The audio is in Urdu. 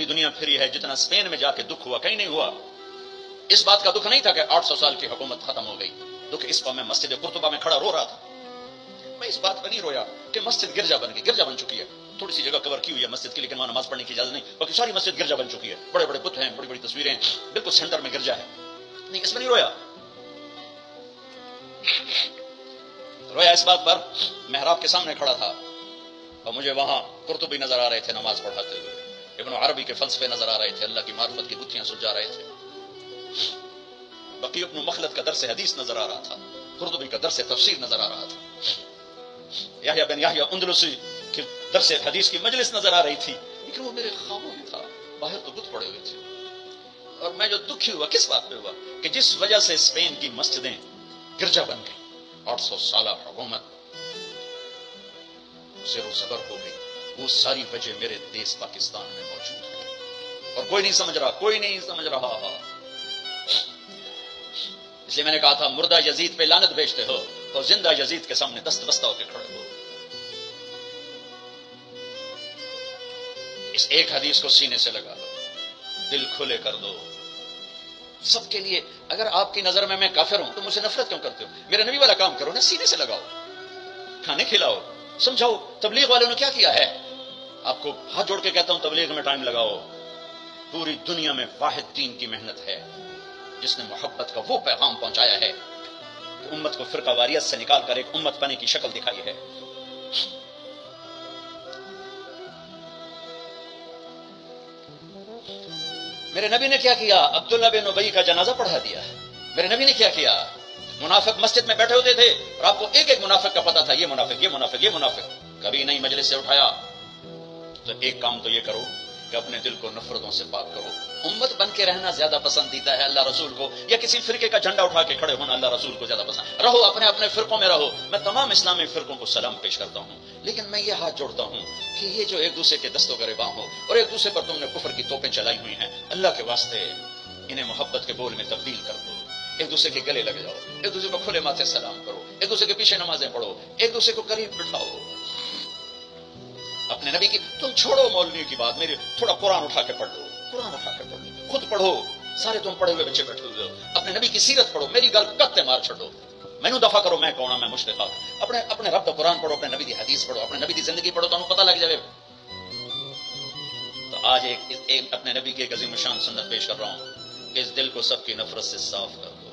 پوری دنیا پھری ہے، جتنا اسپین میں جا کے دکھ ہوا کہیں نہیں ہوا۔ اس بات کا دکھ نہیں تھا کہ 800 سال کی حکومت ختم ہو گئی، دکھ اس پر میں مسجد قرطبہ میں کھڑا رو رہا تھا۔ میں اس بات پر نہیں رویا کہ مسجد گرجا بن گئی، گرجا بن چکی ہے، تھوڑی سی جگہ کور کی ہوئی ہے مسجد کی، لیکن وہاں نماز پڑھنے کی اجازت نہیں، باقی ساری مسجد گرجا بن چکی ہے، بڑے بڑے بت ہیں، بڑی بڑی تصویریں ہیں، بالکل سینٹر میں گرجا ہے، نہیں اس میں نہیں رویا۔ رویا اس بات پر محراب کے سامنے کھڑا تھا اور مجھے وہاں قرطبی نظر آ رہے تھے نماز پڑھاتے ہوئے، ابن عربی کے فلسفے نظر آ رہے تھے، اللہ کی معرفت کی گتھیاں سلجھا رہے تھے، بقی ابن مخلد کا درس حدیث نظر آ رہا تھا، قرطبی کا درس تفسیر نظر آ رہا تھا، یحییٰ بن یحییٰ اندلسی کے درس حدیث کی مجلس نظر آ رہی تھی، لیکن وہ میرے خوابوں میں تھا، باہر تو بت پڑے ہوئے تھے۔ اور میں جو دکھی ہوا کس بات پہ ہوا کہ جس وجہ سے اسپین کی مسجدیں گرجا بن گئی، 800 سالہ حکومت زیر و زبر ہو گئی، وہ ساری وجہ میرے دیس پاکستان میں موجود ہے اور کوئی نہیں سمجھ رہا، کوئی نہیں سمجھ رہا۔ اس لیے میں نے کہا تھا مردہ یزید پہ لعنت بھیجتے ہو اور زندہ یزید کے سامنے دست بستہ ہو کے کھڑے ہو۔ اس ایک حدیث کو سینے سے لگا لو، دل کھلے کر دو سب کے لیے۔ اگر آپ کی نظر میں کافر ہوں تو مجھ سے نفرت کیوں کرتے ہو؟ میرے نبی والا کام کرو نا، سینے سے لگاؤ، کھانے کھلاؤ، سمجھاؤ۔ تبلیغ والوں نے کیا کیا ہے؟ آپ کو ہاتھ جوڑ کے کہتا ہوں تبلیغ میں ٹائم لگاؤ۔ پوری دنیا میں واحد دین کی محنت ہے جس نے محبت کا وہ پیغام پہنچایا ہے کہ امت کو فرقہ واریت سے نکال کر ایک امت بنے کی شکل دکھائی ہے۔ میرے نبی نے کیا کیا؟ عبداللہ بن ابی کا جنازہ پڑھا دیا۔ میرے نبی نے کیا کیا؟ منافق مسجد میں بیٹھے ہوتے تھے اور آپ کو ایک ایک منافق کا پتا تھا، یہ منافق، یہ منافق، یہ منافق، کبھی نہیں مجلس سے اٹھایا۔ تو ایک کام تو یہ کرو کہ اپنے دل کو نفرتوں سے پاک کرو۔ امت بن کے رہنا زیادہ پسندیدہ ہے اللہ رسول کو، یا کسی فرقے کا جھنڈا اٹھا کے کھڑے ہونا اللہ رسول کو زیادہ پسند؟ رہو اپنے اپنے فرقوں میں رہو۔ میں تمام اسلامی فرقوں کو سلام پیش کرتا ہوں، لیکن میں یہ ہاتھ جوڑتا ہوں کہ یہ جو ایک دوسرے کے دستوں گریباں ہو اور ایک دوسرے پر تم نے کفر کی توپیں چلائی ہوئی ہیں، اللہ کے واسطے انہیں محبت کے بول میں تبدیل کر دو۔ ایک دوسرے کے گلے لگ جاؤ، ایک دوسرے کو کھلے ماتھے سلام کرو، ایک دوسرے کے پیچھے نمازیں پڑھو، ایک دوسرے کو قریب بٹھاؤ۔ اپنے نبی کی تم چھوڑو مولوی کی بات، میری تھوڑا قرآن اٹھا کے پڑھ لو، قرآن اٹھا کے پڑھ لو، خود پڑھو، سارے تم پڑھے ہوئے بچے بیٹھے ہوئے ہو، اپنے نبی کی سیرت پڑھو، میری گل کتے مار چھڑو، مینوں دفع کرو میں کون ہاں، میں مشرک ہاں۔ اپنے رب کا قرآن پڑھو، اپنے نبی دی حدیث پڑھو، اپنے نبی دی زندگی پڑھو، تمہیں پتہ لگ جائے۔ تو آج ایک اپنے نبی کی ایک عظیم شان سنت پیش کر رہا ہوں کہ اس دل کو سب کی نفرت سے صاف کرو۔